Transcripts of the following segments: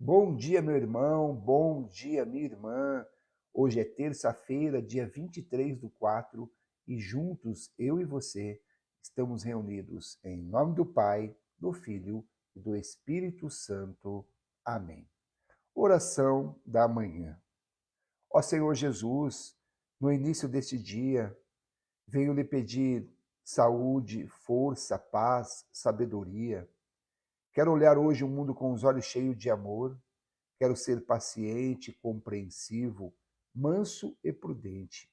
Bom dia, meu irmão, bom dia, minha irmã. Hoje é terça-feira, dia 23/4, e juntos, eu e você, estamos reunidos em nome do Pai, do Filho e do Espírito Santo. Amém. Oração da manhã. Ó Senhor Jesus, no início deste dia, venho lhe pedir saúde, força, paz, sabedoria. Quero olhar hoje o mundo com os olhos cheios de amor. Quero ser paciente, compreensivo, manso e prudente.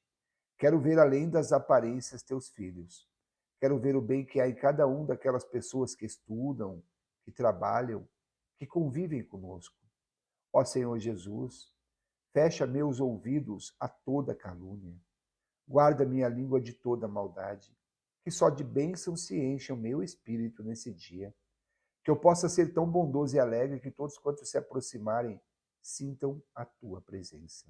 Quero ver além das aparências teus filhos. Quero ver o bem que há em cada um daquelas pessoas que estudam, que trabalham, que convivem conosco. Ó Senhor Jesus, fecha meus ouvidos a toda calúnia. Guarda minha língua de toda maldade. Que só de bênção se encha o meu espírito nesse dia, que eu possa ser tão bondoso e alegre que todos quantos se aproximarem sintam a tua presença.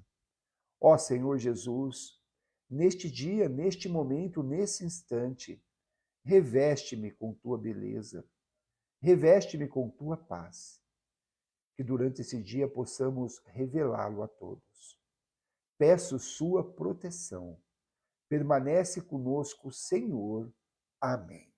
Ó Senhor Jesus, neste dia, neste momento, nesse instante, reveste-me com tua beleza, reveste-me com tua paz, que durante esse dia possamos revelá-lo a todos. Peço sua proteção. Permanece conosco, Senhor. Amém.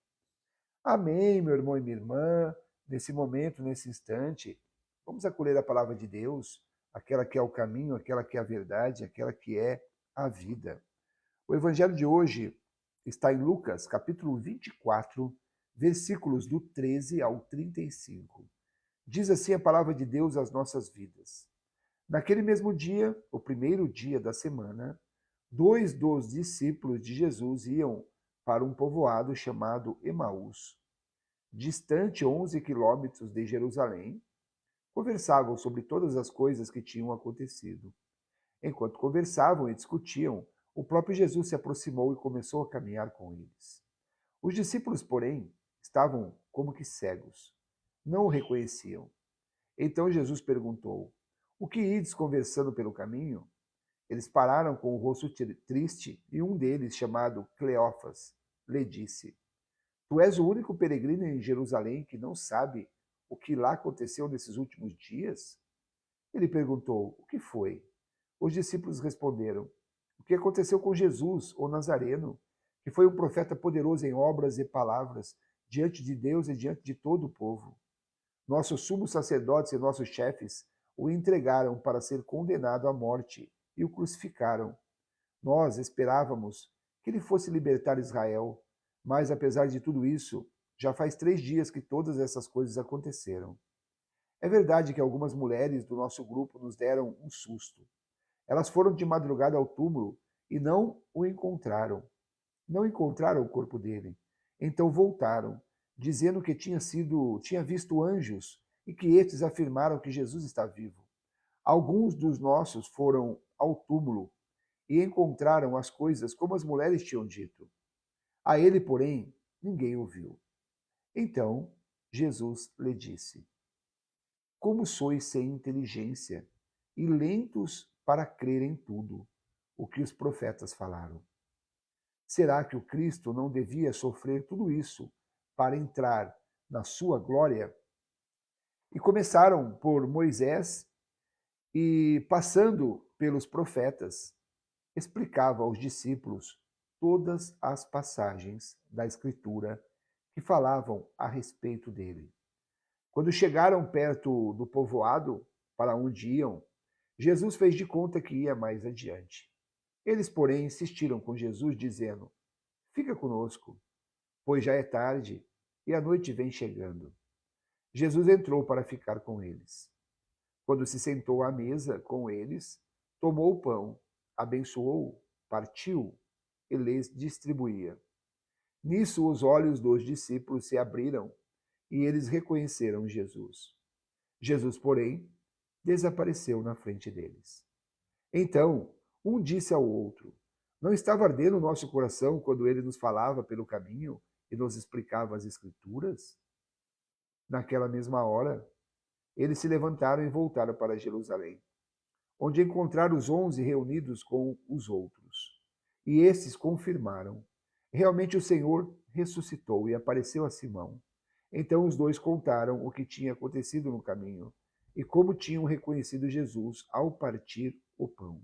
Amém, meu irmão e minha irmã. Nesse momento, nesse instante, vamos acolher a palavra de Deus, aquela que é o caminho, aquela que é a verdade, aquela que é a vida. O evangelho de hoje está em Lucas, capítulo 24, versículos do 13 ao 35. Diz assim a palavra de Deus às nossas vidas. Naquele mesmo dia, o primeiro dia da semana, dois dos discípulos de Jesus iam para um povoado chamado Emaús, distante 11 quilômetros de Jerusalém. Conversavam sobre todas as coisas que tinham acontecido. Enquanto conversavam e discutiam, o próprio Jesus se aproximou e começou a caminhar com eles. Os discípulos, porém, estavam como que cegos. Não o reconheciam. Então Jesus perguntou: O que ides conversando pelo caminho? Eles pararam com o rosto triste e um deles, chamado Cleófas, lhe disse: Tu és o único peregrino em Jerusalém que não sabe o que lá aconteceu nesses últimos dias? Ele perguntou: O que foi? Os discípulos responderam: O que aconteceu com Jesus, o Nazareno, que foi um profeta poderoso em obras e palavras, diante de Deus e diante de todo o povo. Nossos sumos sacerdotes e nossos chefes o entregaram para ser condenado à morte e o crucificaram. Nós esperávamos que ele fosse libertar Israel, mas apesar de tudo isso, já faz 3 dias que todas essas coisas aconteceram. É verdade que algumas mulheres do nosso grupo nos deram um susto. Elas foram de madrugada ao túmulo e não o encontraram. Não encontraram o corpo dele. Então voltaram, dizendo que tinha visto anjos e que estes afirmaram que Jesus está vivo. Alguns dos nossos foram ao túmulo e encontraram as coisas como as mulheres tinham dito. A ele, porém, ninguém ouviu. Então Jesus lhe disse: Como sois sem inteligência e lentos para crer em tudo o que os profetas falaram? Será que o Cristo não devia sofrer tudo isso para entrar na sua glória? E começaram por Moisés e, passando pelos profetas, explicava aos discípulos todas as passagens da Escritura que falavam a respeito dele. Quando chegaram perto do povoado para onde iam, Jesus fez de conta que ia mais adiante. Eles, porém, insistiram com Jesus, dizendo: Fica conosco, pois já é tarde e a noite vem chegando. Jesus entrou para ficar com eles. Quando se sentou à mesa com eles, tomou o pão, abençoou, partiu e lhes distribuía. Nisso os olhos dos discípulos se abriram e eles reconheceram Jesus. Jesus, porém, desapareceu na frente deles. Então, um disse ao outro: Não estava ardendo o nosso coração quando ele nos falava pelo caminho e nos explicava as Escrituras? Naquela mesma hora, eles se levantaram e voltaram para Jerusalém, onde encontraram os 11 reunidos com os outros. E estes confirmaram: Realmente o Senhor ressuscitou e apareceu a Simão. Então os dois contaram o que tinha acontecido no caminho e como tinham reconhecido Jesus ao partir o pão.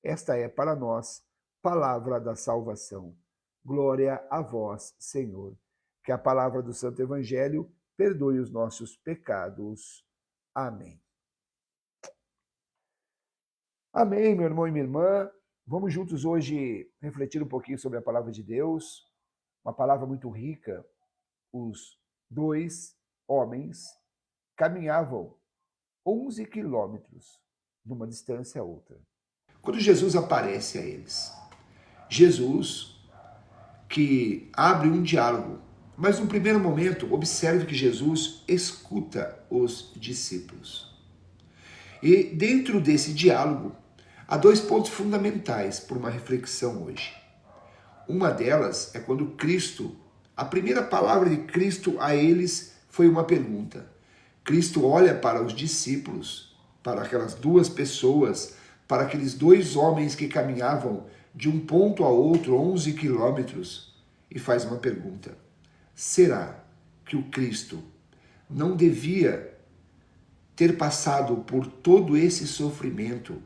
Esta é para nós palavra da salvação. Glória a vós, Senhor. Que a palavra do Santo Evangelho perdoe os nossos pecados. Amém. Amém, meu irmão e minha irmã. Vamos juntos hoje refletir um pouquinho sobre a palavra de Deus. Uma palavra muito rica. Os dois homens caminhavam 11 quilômetros numa distância a outra. Quando Jesus aparece a eles, Jesus que abre um diálogo, mas no primeiro momento, observe que Jesus escuta os discípulos. E dentro desse diálogo, há dois pontos fundamentais para uma reflexão hoje. Uma delas é quando Cristo, a primeira palavra de Cristo a eles foi uma pergunta. Cristo olha para os discípulos, para aquelas duas pessoas, para aqueles dois homens que caminhavam de um ponto a outro, 11 quilômetros, e faz uma pergunta. Será que o Cristo não devia ter passado por todo esse sofrimento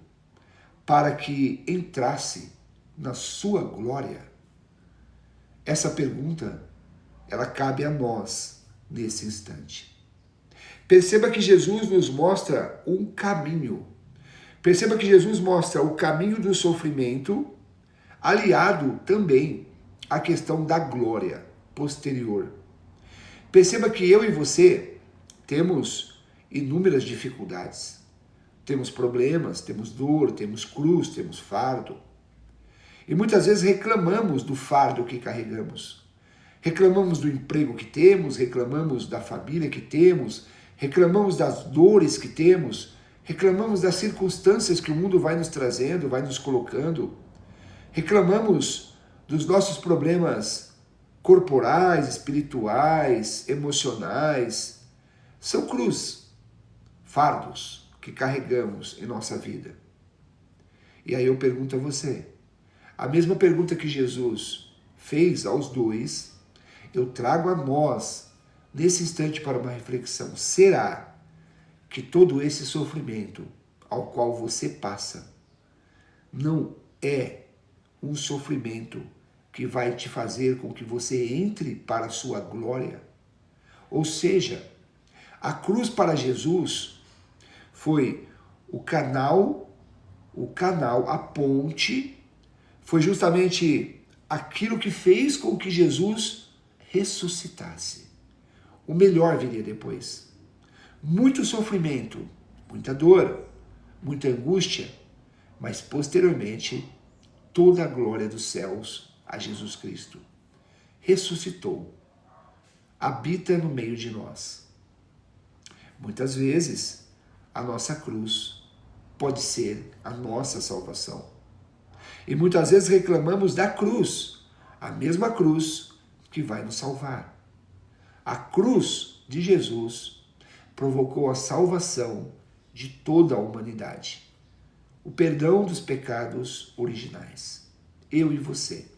para que entrasse na sua glória? Essa pergunta, ela cabe a nós nesse instante. Perceba que Jesus nos mostra um caminho. Perceba que Jesus mostra o caminho do sofrimento, aliado também à questão da glória posterior. Perceba que eu e você temos inúmeras dificuldades. Temos problemas, temos dor, temos cruz, temos fardo. E muitas vezes reclamamos do fardo que carregamos. Reclamamos do emprego que temos, reclamamos da família que temos, reclamamos das dores que temos, reclamamos das circunstâncias que o mundo vai nos trazendo, vai nos colocando. Reclamamos dos nossos problemas corporais, espirituais, emocionais. São cruz, fardos que carregamos em nossa vida. E aí eu pergunto a você, a mesma pergunta que Jesus fez aos dois, eu trago a nós nesse instante para uma reflexão. Será que todo esse sofrimento ao qual você passa não é um sofrimento que vai te fazer com que você entre para a sua glória? Ou seja, a cruz para Jesus foi o canal, a ponte, foi justamente aquilo que fez com que Jesus ressuscitasse. O melhor viria depois. Muito sofrimento, muita dor, muita angústia, mas posteriormente toda a glória dos céus a Jesus Cristo. Ressuscitou, habita no meio de nós. Muitas vezes a nossa cruz pode ser a nossa salvação. E muitas vezes reclamamos da cruz, a mesma cruz que vai nos salvar. A cruz de Jesus provocou a salvação de toda a humanidade. O perdão dos pecados originais. Eu e você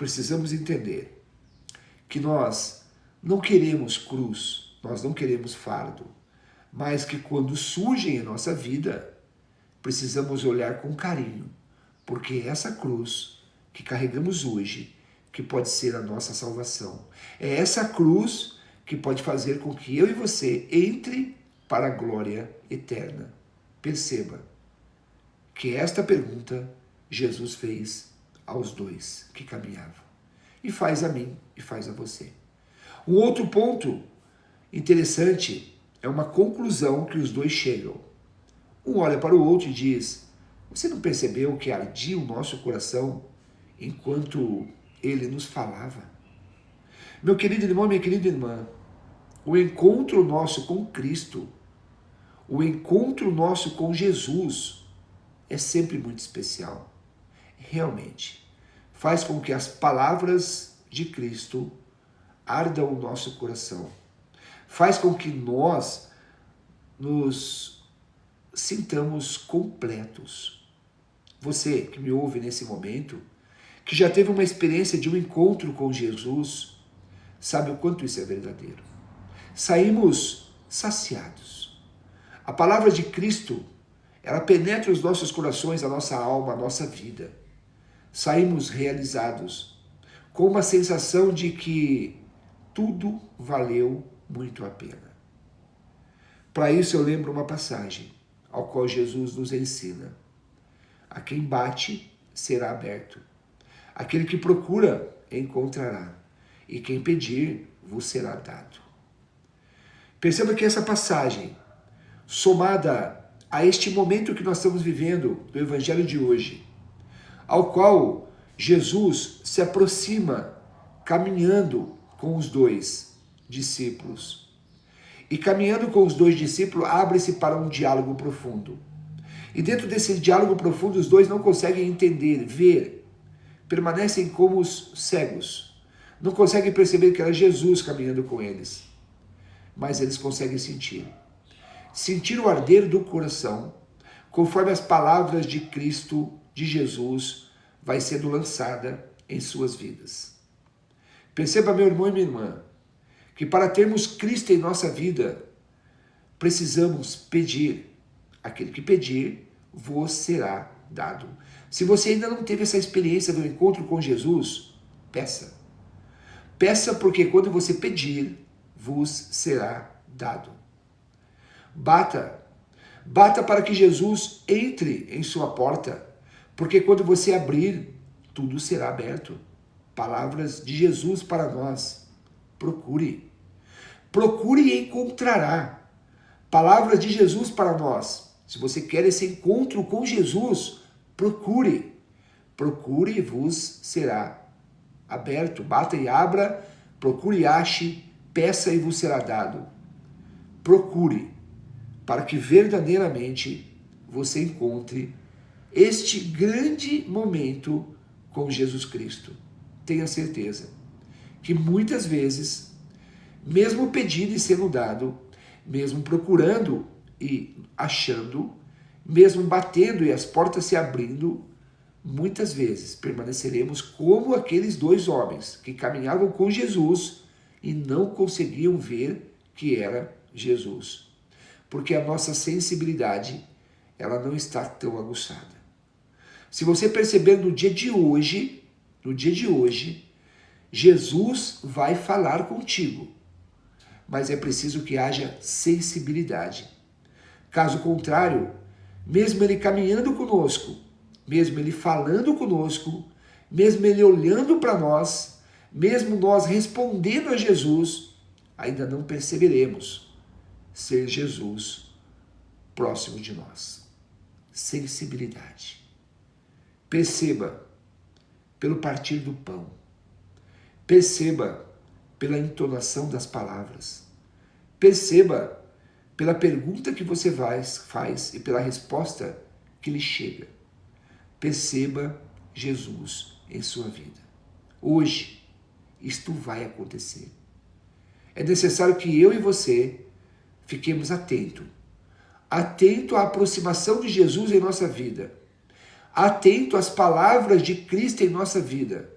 precisamos entender que nós não queremos cruz, nós não queremos fardo, mas que quando surgem em nossa vida, precisamos olhar com carinho, porque é essa cruz que carregamos hoje, que pode ser a nossa salvação. É essa cruz que pode fazer com que eu e você entre para a glória eterna. Perceba que esta pergunta Jesus fez aos dois que caminhavam. E faz a mim e faz a você. Um outro ponto interessante é uma conclusão que os dois chegam. Um olha para o outro e diz: você não percebeu que ardia o nosso coração enquanto ele nos falava? Meu querido irmão, minha querida irmã, o encontro nosso com Cristo, o encontro nosso com Jesus é sempre muito especial. Realmente, faz com que as palavras de Cristo ardam o nosso coração. Faz com que nós nos sintamos completos. Você que me ouve nesse momento, que já teve uma experiência de um encontro com Jesus, sabe o quanto isso é verdadeiro. Saímos saciados. A palavra de Cristo, ela penetra os nossos corações, a nossa alma, a nossa vida. Saímos realizados, com uma sensação de que tudo valeu muito a pena. Para isso eu lembro uma passagem, ao qual Jesus nos ensina. A quem bate, será aberto. Aquele que procura, encontrará. E quem pedir, vos será dado. Perceba que essa passagem, somada a este momento que nós estamos vivendo do Evangelho de hoje, ao qual Jesus se aproxima caminhando com os dois discípulos. E caminhando com os dois discípulos, abre-se para um diálogo profundo. E dentro desse diálogo profundo, os dois não conseguem entender, ver, permanecem como os cegos. Não conseguem perceber que era Jesus caminhando com eles. Mas eles conseguem sentir. Sentir o arder do coração, conforme as palavras de Cristo, de Jesus, vai sendo lançada em suas vidas. Perceba, meu irmão e minha irmã, que para termos Cristo em nossa vida, precisamos pedir. Aquele que pedir, vos será dado. Se você ainda não teve essa experiência do encontro com Jesus, peça. Peça, porque quando você pedir, vos será dado. Bata. Bata para que Jesus entre em sua porta, porque quando você abrir, tudo será aberto. Palavras de Jesus para nós. Procure. Procure e encontrará. Palavras de Jesus para nós. Se você quer esse encontro com Jesus, procure. Procure e vos será aberto. Bata e abra, procure e ache, peça e vos será dado. Procure, para que verdadeiramente você encontre este grande momento com Jesus Cristo. Tenha certeza que muitas vezes, mesmo pedindo e sendo dado, mesmo procurando e achando, mesmo batendo e as portas se abrindo, muitas vezes permaneceremos como aqueles dois homens que caminhavam com Jesus e não conseguiam ver que era Jesus. Porque a nossa sensibilidade, ela não está tão aguçada. Se você perceber no dia de hoje, Jesus vai falar contigo. Mas é preciso que haja sensibilidade. Caso contrário, mesmo ele caminhando conosco, mesmo ele falando conosco, mesmo ele olhando para nós, mesmo nós respondendo a Jesus, ainda não perceberemos ser Jesus próximo de nós. Sensibilidade. Perceba pelo partir do pão. Perceba pela entonação das palavras. Perceba pela pergunta que você faz e pela resposta que lhe chega. Perceba Jesus em sua vida. Hoje, isto vai acontecer. É necessário que eu e você fiquemos atentos. Atento à aproximação de Jesus em nossa vida. Atento às palavras de Cristo em nossa vida.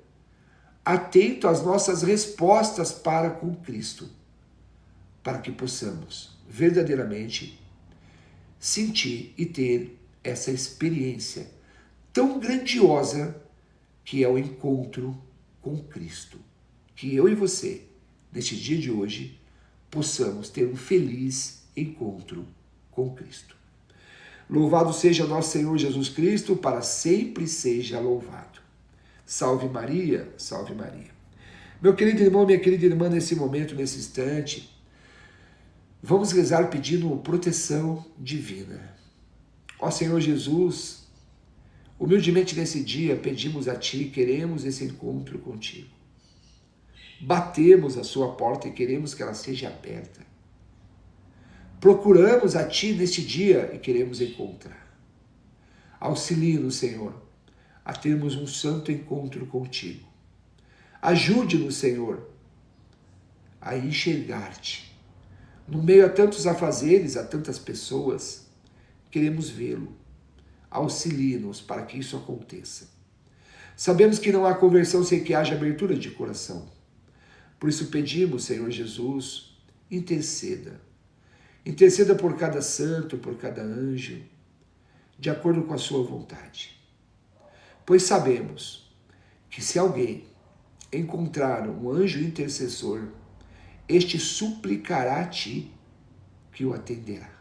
Atento às nossas respostas para com Cristo. Para que possamos verdadeiramente sentir e ter essa experiência tão grandiosa que é o encontro com Cristo. Que eu e você, neste dia de hoje, possamos ter um feliz encontro com Cristo. Louvado seja nosso Senhor Jesus Cristo, para sempre seja louvado. Salve Maria, salve Maria. Meu querido irmão, minha querida irmã, nesse momento, nesse instante, vamos rezar pedindo proteção divina. Ó Senhor Jesus, humildemente nesse dia pedimos a Ti, queremos esse encontro contigo. Batemos a sua porta e queremos que ela seja aberta. Procuramos a Ti neste dia e queremos encontrar. Auxilie-nos, Senhor, a termos um santo encontro contigo. Ajude-nos, Senhor, a enxergar-te. No meio a tantos afazeres, a tantas pessoas, queremos vê-lo. Auxilie-nos para que isso aconteça. Sabemos que não há conversão sem que haja abertura de coração. Por isso pedimos, Senhor Jesus, interceda. Interceda por cada santo, por cada anjo, de acordo com a sua vontade. Pois sabemos que se alguém encontrar um anjo intercessor, este suplicará a ti que o atenderá.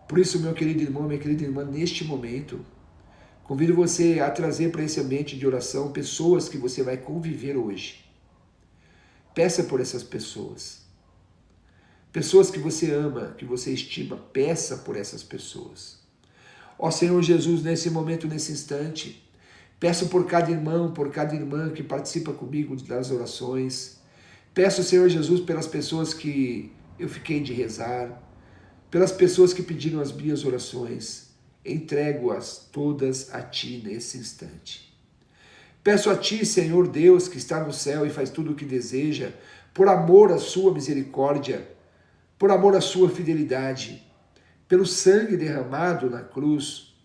Por isso, meu querido irmão, minha querida irmã, neste momento, convido você a trazer para esse ambiente de oração pessoas que você vai conviver hoje. Peça por essas pessoas. Pessoas que você ama, que você estima, peça por essas pessoas. Ó Senhor Jesus, nesse momento, nesse instante, peço por cada irmão, por cada irmã que participa comigo das orações. Peço, Senhor Jesus, pelas pessoas que eu fiquei de rezar, pelas pessoas que pediram as minhas orações. Entrego-as todas a Ti nesse instante. Peço a Ti, Senhor Deus, que está no céu e faz tudo o que deseja, por amor à Sua misericórdia, por amor à Sua fidelidade, pelo sangue derramado na cruz,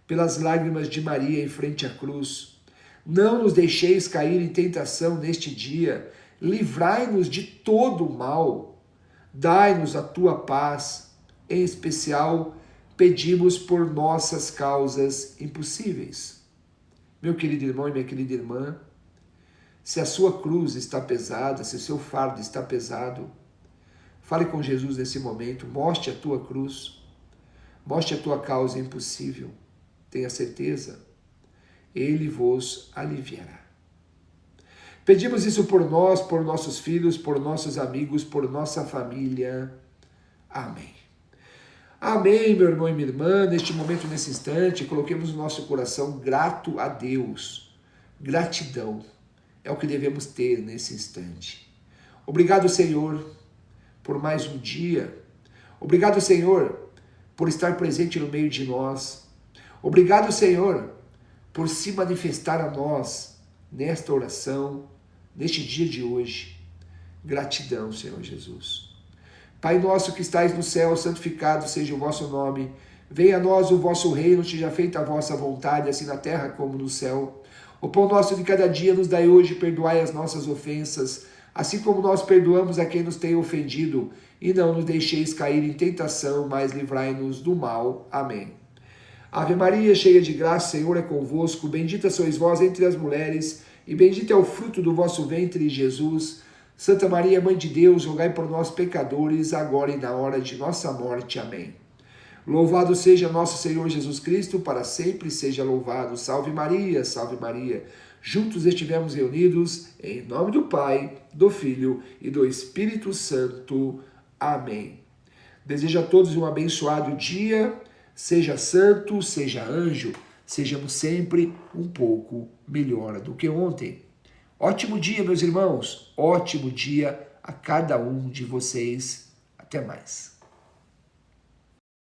pelas lágrimas de Maria em frente à cruz. Não nos deixeis cair em tentação neste dia, livrai-nos de todo o mal, dai-nos a Tua paz, em especial pedimos por nossas causas impossíveis. Meu querido irmão e minha querida irmã, se a sua cruz está pesada, se o seu fardo está pesado, fale com Jesus nesse momento, mostre a tua cruz, mostre a tua causa impossível. Tenha certeza, Ele vos aliviará. Pedimos isso por nós, por nossos filhos, por nossos amigos, por nossa família. Amém. Amém, meu irmão e minha irmã. Neste momento, nesse instante, coloquemos o nosso coração grato a Deus. Gratidão é o que devemos ter nesse instante. Obrigado, Senhor, por mais um dia. Obrigado, Senhor, por estar presente no meio de nós. Obrigado, Senhor, por se manifestar a nós nesta oração, neste dia de hoje. Gratidão, Senhor Jesus. Pai nosso que estais no céu, santificado seja o vosso nome. Venha a nós o vosso reino, seja feita a vossa vontade, assim na terra como no céu. O pão nosso de cada dia nos dai hoje, perdoai as nossas ofensas, assim como nós perdoamos a quem nos tem ofendido. E não nos deixeis cair em tentação, mas livrai-nos do mal. Amém. Ave Maria, cheia de graça, o Senhor é convosco. Bendita sois vós entre as mulheres, e bendito é o fruto do vosso ventre, Jesus. Santa Maria, Mãe de Deus, rogai por nós, pecadores, agora e na hora de nossa morte. Amém. Louvado seja nosso Senhor Jesus Cristo, para sempre seja louvado. Salve Maria, salve Maria. Juntos estivemos reunidos, em nome do Pai, do Filho e do Espírito Santo. Amém. Desejo a todos um abençoado dia. Seja santo, seja anjo, sejamos sempre um pouco melhor do que ontem. Ótimo dia, meus irmãos. Ótimo dia a cada um de vocês. Até mais.